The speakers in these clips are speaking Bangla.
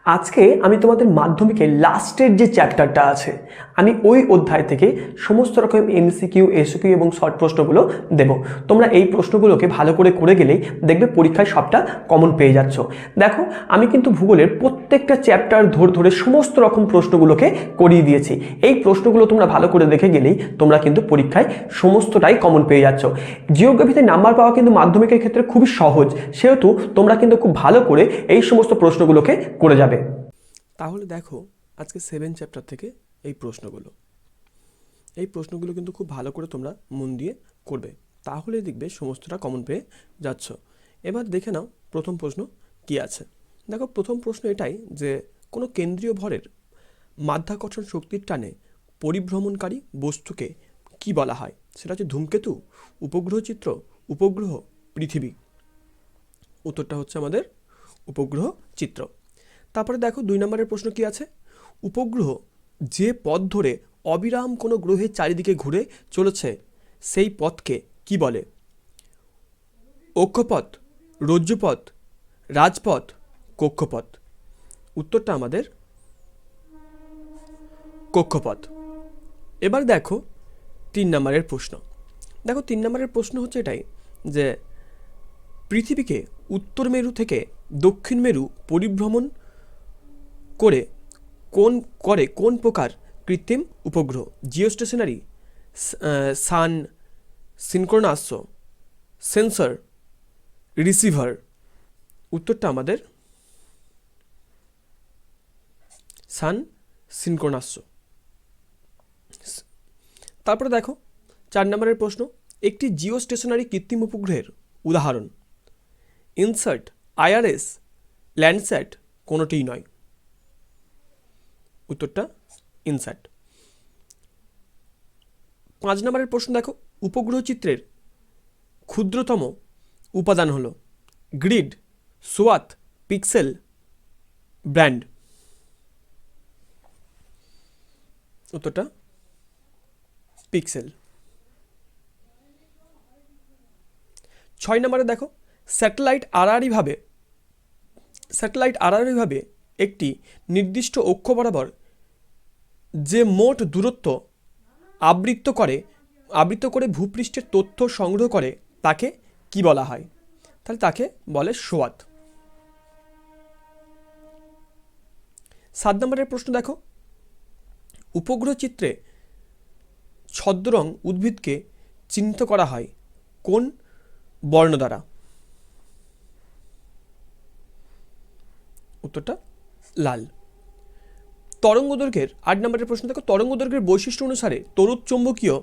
আজকে আমি তোমাদের মাধ্যমিকের লাস্টের যে চ্যাপ্টারটা আছে আমি ওই অধ্যায় থেকে সমস্ত রকম এমসিকিউ এসকিউ এবং শর্ট প্রশ্নগুলো দেব। তোমরা এই প্রশ্নগুলোকে ভালো করে গেলেই দেখবে পরীক্ষায় সবটা কমন পেয়ে যাচ্ছ। দেখো আমি কিন্তু ভূগোলের প্রত্যেকটা চ্যাপ্টার ধরে সমস্ত রকম প্রশ্নগুলোকে করিয়ে দিয়েছি। এই প্রশ্নগুলো তোমরা ভালো করে দেখে গেলেই তোমরা কিন্তু পরীক্ষায় সমস্তটাই কমন পেয়ে যাচ্ছ। জিওগ্রাফিতে নাম্বার পাওয়া কিন্তু মাধ্যমিকের ক্ষেত্রে খুবই সহজ, সেহেতু তোমরা কিন্তু খুব ভালো করে এই সমস্ত প্রশ্নগুলোকে করে যাবে। তাহলে দেখো আজকে 7 চ্যাপ্টার থেকে এই প্রশ্নগুলো কিন্তু খুব ভালো করে তোমরা মন দিয়ে করবে, তাহলে দেখবে সমস্তটা কমন পেয়ে যাচ্ছ। এবার দেখে নাও প্রথম প্রশ্ন কি আছে। দেখো প্রথম প্রশ্ন এটাই যে কোনো কেন্দ্রীয় ভরের মাধ্যাকর্ষণ শক্তির টানে পরিভ্রমণকারী বস্তুকে কি বলা হয়? সেটা হচ্ছে ধূমকেতু, উপগ্রহ চিত্র, উপগ্রহ, পৃথিবী। উত্তরটা হচ্ছে আমাদের উপগ্রহ চিত্র। তারপরে দেখো 2 নম্বরের প্রশ্ন কি আছে। উপগ্রহ যে পথ ধরে অবিরাম কোনো গ্রহের চারিদিকে ঘুরে চলেছে সেই পথকে কি বলে? অক্ষপথ, রজ্জুপথ, রাজপথ, কক্ষপথ। উত্তরটা আমাদের কক্ষপথ। এবার দেখো 3 নম্বরের প্রশ্ন। দেখো 3 নম্বরের প্রশ্ন হচ্ছে এটাই যে পৃথিবীকে উত্তর মেরু থেকে দক্ষিণ মেরু পরিভ্রমণ করে কোন প্রকার কৃত্রিম উপগ্রহ? জিওস্টেশনারি, সান সিনক্রোনাস, সেন্সর, রিসিভার। উত্তরটা আমাদের সান সিনক্রোনাস। তারপরে দেখো 4 নম্বরের প্রশ্ন। একটি জিওস্টেশনারি কৃত্রিম উপগ্রহের উদাহরণ? ইনসার্ট, আইআরএস, ল্যান্ডস্যাট, কোনোটিই নয়। উত্তরটা ইনস্যাট। 5 নম্বরের প্রশ্ন দেখো। উপগ্রহ চিত্রের ক্ষুদ্রতম উপাদান হলো গ্রিড, সোয়াথ, পিক্সেল, ব্যান্ড। উত্তরটা পিক্সেল। 6 নম্বরে দেখো স্যাটেলাইট আড়াআড়িভাবে একটি নির্দিষ্ট অক্ষ বরাবর যে মোট দূরত্ব আবৃত করে ভূপৃষ্ঠের তথ্য সংগ্রহ করে তাকে কি বলা হয়? তাহলে তাকে বলে সোয়াথ। 7 নম্বরের প্রশ্ন দেখো। উপগ্রহ চিত্রে ছদ্মরং উদ্ভিদকে চিহ্নিত করা হয় কোন বর্ণ দ্বারা? উত্তরটা লাল। তরঙ্গদৈর্ঘ্যের 8 নম্বরের প্রশ্ন দেখো। তরঙ্গদৈর্ঘ্যের বৈশিষ্ট্য অনুসারে তড়ুৎচুম্বকীয়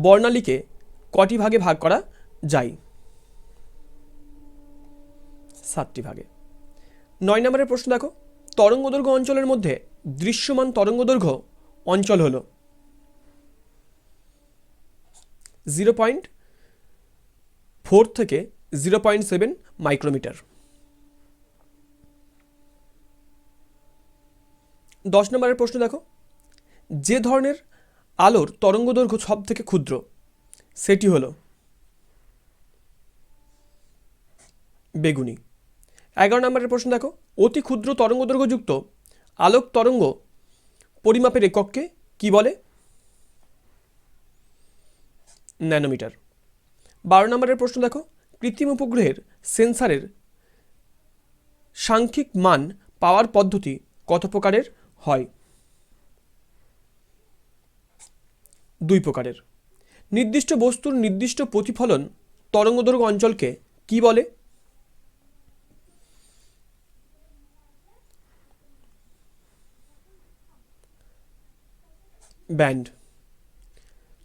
বর্ণালীকে কটি ভাগে ভাগ করা যায়? 7টি ভাগে। 9 নম্বরের প্রশ্ন দেখো। তরঙ্গদৈর্ঘ্য অঞ্চলের মধ্যে দৃশ্যমান তরঙ্গদৈর্ঘ্য অঞ্চল হলো 0.4 থেকে 0.7 মাইক্রোমিটার। 10 নম্বরের প্রশ্ন দেখো। যে ধরনের আলোর তরঙ্গদৈর্ঘ্য সব থেকে ক্ষুদ্র সেটি হলো বেগুনি। 11 নম্বরের প্রশ্ন দেখো। অতি ক্ষুদ্র তরঙ্গদৈর্ঘ্যযুক্ত আলোক তরঙ্গ পরিমাপের একককে কি বলে? ন্যানোমিটার। 12 নম্বরের প্রশ্ন দেখো। কৃত্রিম উপগ্রহের সেন্সারের সাংখ্যিক মান পাওয়ার পদ্ধতি কত প্রকারের হয়? 2 প্রকারের। নির্দিষ্ট বস্তুর নির্দিষ্ট প্রতিফলন তরঙ্গদৈর্ঘ্য অঞ্চলকে কি বলে? ব্যান্ড।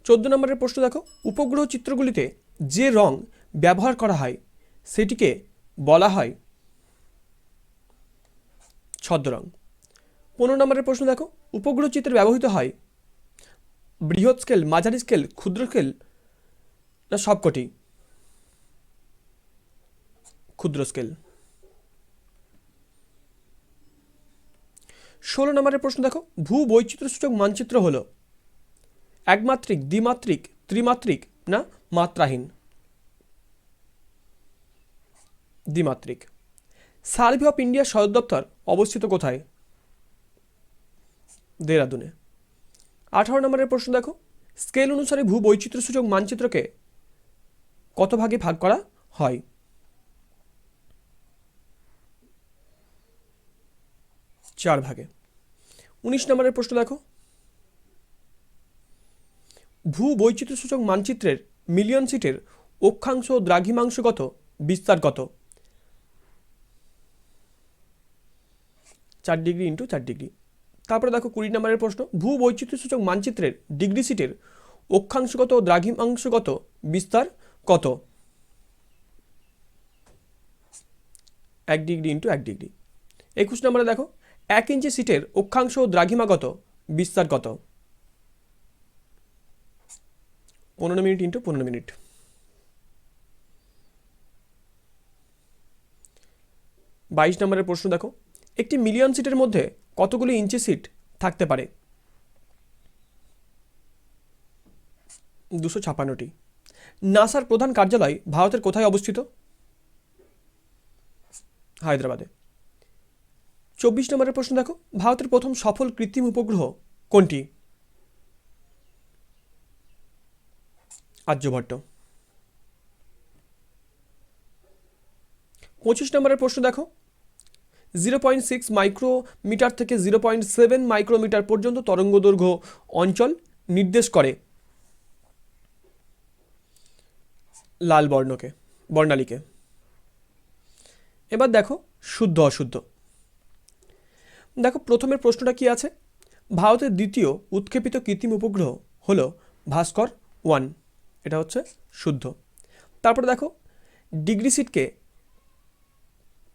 14 নম্বরের প্রশ্ন দেখো। উপগ্রহ চিত্রগুলিতে যে রং ব্যবহার করা হয় সেটিকে বলা হয় ছদ্মরং। 15 নম্বরের প্রশ্ন দেখো। উপগ্রহ চিত্রে ব্যবহৃত হয় বৃহৎ স্কেল, মাঝারি স্কেল, ক্ষুদ্র স্কেল না সবকটি? ক্ষুদ্র স্কেল। 16 নম্বরের প্রশ্ন দেখো। ভূ বৈচিত্র্যসূচক মানচিত্র হলো একমাত্রিক, দ্বিমাত্রিক, ত্রিমাত্রিক না মাত্রাহীন? দ্বিমাত্রিক। সার্ভে অফ ইন্ডিয়ার সদর দপ্তর অবস্থিত কোথায়? দেরাদুনে। 18 নম্বরের প্রশ্ন দেখো, স্কেল অনুসারে ভূবৈচিত্র্যসূচক মানচিত্রকে কত ভাগে ভাগ করা হয়? 4 ভাগে। 19 নম্বরের প্রশ্ন দেখো, ভূবৈচিত্র্যসূচক মানচিত্রের মিলিয়ন সিটের অক্ষাংশ ও দ্রাঘিমাংশগত বিস্তার কত? 4 ডিগ্রি ইন্টু 4 ডিগ্রি। তারপরে দেখো 20 নম্বরের প্রশ্ন, ভূবৈচিত্র্যসূচক মানচিত্রের ডিগ্রি সিটের অক্ষাংশগত ও দ্রাঘিমাংশগত বিস্তার কত? 1 ডিগ্রি ইন্টু 1 ডিগ্রি। 21 নম্বরে দেখো, 1 ইঞ্চি সিটের অক্ষাংশ ও দ্রাঘিমাগত বিস্তার কত? 15 মিনিট ইন্টু 15 মিনিট। 22 নম্বরের প্রশ্ন দেখো, একটি মিলিয়ন সিটের মধ্যে কতগুলি ইঞ্চি সিট থাকতে পারে? 256টি। নাসার প্রধান কার্যালয় ভারতের কোথায় অবস্থিত? হায়দ্রাবাদে। 24 নম্বরের প্রশ্ন দেখো, ভারতের প্রথম সফল কৃত্রিম উপগ্রহ কোনটি? আর্যভট্ট। 25 নম্বরের প্রশ্ন দেখো, 0.6 মাইক্রোমিটার থেকে 0.7 মাইক্রোমিটার পর্যন্ত তরঙ্গদৈর্ঘ্য অঞ্চল নির্দেশ করে? লাল বর্ণালীকে। এবার দেখো শুদ্ধ অশুদ্ধ। দেখো প্রথমের প্রশ্নটা কি আছে, ভারতের দ্বিতীয় উৎক্ষেপিত কৃত্রিম উপগ্রহ হলো ভাস্কর 1, এটা হচ্ছে শুদ্ধ। তারপরে দেখো ডিগ্রি সিটকে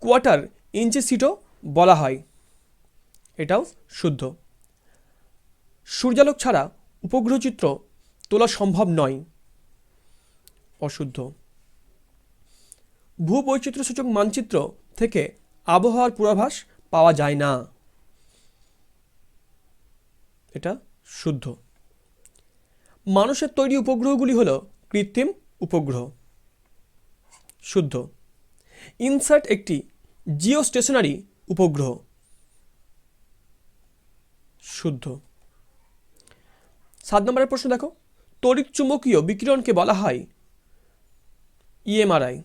কোয়ার্টার ইঞ্চি সিটও বলা হয়, এটাও শুদ্ধ। সূর্যালোক ছাড়া উপগ্রহ চিত্র তোলা সম্ভব নয়, অশুদ্ধ। ভূবৈচিত্র্যসূচক মানচিত্র থেকে আবহাওয়ার পূর্বাভাস পাওয়া যায় না, এটা শুদ্ধ। মানুষের তৈরি উপগ্রহগুলি হলো কৃত্রিম উপগ্রহ, শুদ্ধ। ইনস্যাট একটি জিও স্টেশনারি উপগ্রহ, শুদ্ধ। 7 নম্বরের প্রশ্ন দেখো, তড়িৎ চুম্বকীয় বিকিরণকে বলা হয় ইএমআরআই,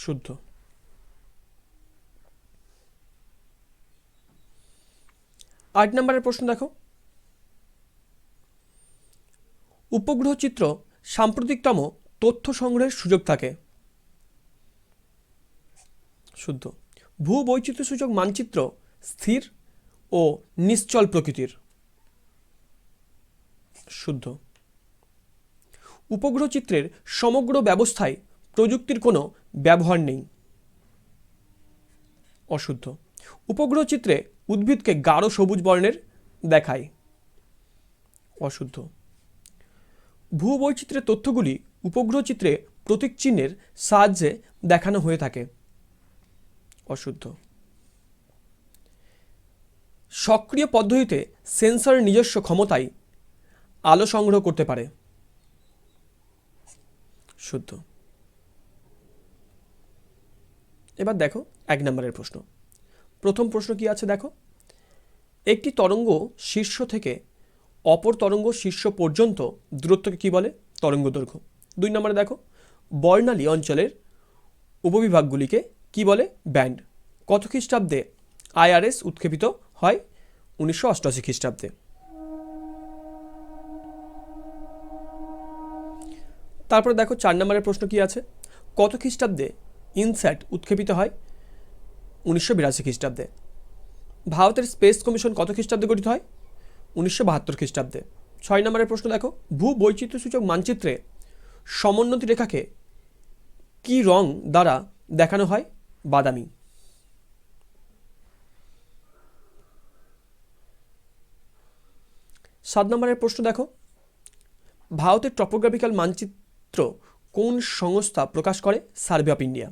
শুদ্ধ। 8 নম্বরের প্রশ্ন দেখো, উপগ্রহ চিত্র সাম্প্রতিকতম তথ্য সংগ্রহের সুযোগ থাকে, শুদ্ধ। ভূবৈচিত্র্যসূচক মানচিত্র স্থির ও নিশ্চল প্রকৃতির, শুদ্ধ। উপগ্রহ চিত্রের সমগ্র ব্যবস্থায় প্রযুক্তির কোনো ব্যবহার নেই, অশুদ্ধ। উপগ্রহ চিত্রে উদ্ভিদকে গাঢ় সবুজ বর্ণের দেখায়, অশুদ্ধ। ভূবৈচিত্র্যের তথ্যগুলি উপগ্রহ চিত্রে প্রতীক চিহ্নের সাহায্যে দেখানো হয়ে থাকে, অশুদ্ধ। সক্রিয় পদ্ধতিতে সেন্সরের নিজস্ব ক্ষমতায় আলো সংগ্রহ করতে পারে, শুদ্ধ। এবার দেখো 1 নম্বরের প্রশ্ন। প্রথম প্রশ্ন কি আছে দেখো, একটি তরঙ্গ শীর্ষ থেকে অপর তরঙ্গ শীর্ষ পর্যন্ত দূরত্বকে কি বলে? তরঙ্গ দৈর্ঘ্য। 2 নম্বরে দেখো, বর্ণালী অঞ্চলের উপবিভাগগুলিকে কি বলে? ব্যান্ড। কত খ্রিস্টাব্দে আইআরএস উৎক্ষেপিত হয়? 1988 খ্রিস্টাব্দে। তারপরে দেখো 4 নম্বরের প্রশ্ন কি আছে, কত খ্রিস্টাব্দে ইনস্যাট উৎক্ষেপিত হয়? 1982 খ্রিস্টাব্দে। ভারতের স্পেস কমিশন কত খ্রিস্টাব্দে গঠিত হয়? 1972 খ্রিস্টাব্দে। 6 নম্বরের প্রশ্ন দেখো, ভূবৈচিত্র্যসূচক মানচিত্রে সমোন্নতি রেখাকে কি রং দ্বারা দেখানো হয়? বাদামি। 7 নম্বরের প্রশ্ন দেখো, ভারতের টপোগ্রাফিক্যাল মানচিত্র কোন সংস্থা প্রকাশ করে? Survey of India.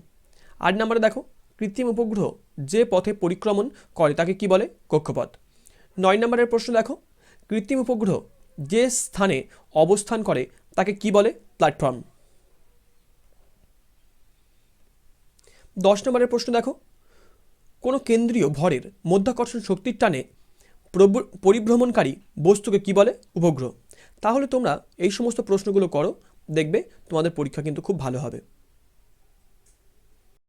8 নম্বরে দেখো, কৃত্রিম উপগ্রহ যে পথে পরিক্রমণ করে তাকে কি বলে? কক্ষপথ। 9 নম্বরের প্রশ্ন দেখো, কৃত্রিম উপগ্রহ যে স্থানে অবস্থান করে তাকে কি বলে? প্ল্যাটফর্ম। 10 নম্বরের প্রশ্ন দেখো, কোনো কেন্দ্রীয় ভরের মধ্যাকর্ষণ শক্তির টানে পরিভ্রমণকারী বস্তুকে কি বলে? উপগ্রহ। তাহলে তোমরা এই সমস্ত প্রশ্নগুলো করো, দেখবে তোমাদের পরীক্ষা কিন্তু খুব ভালো হবে।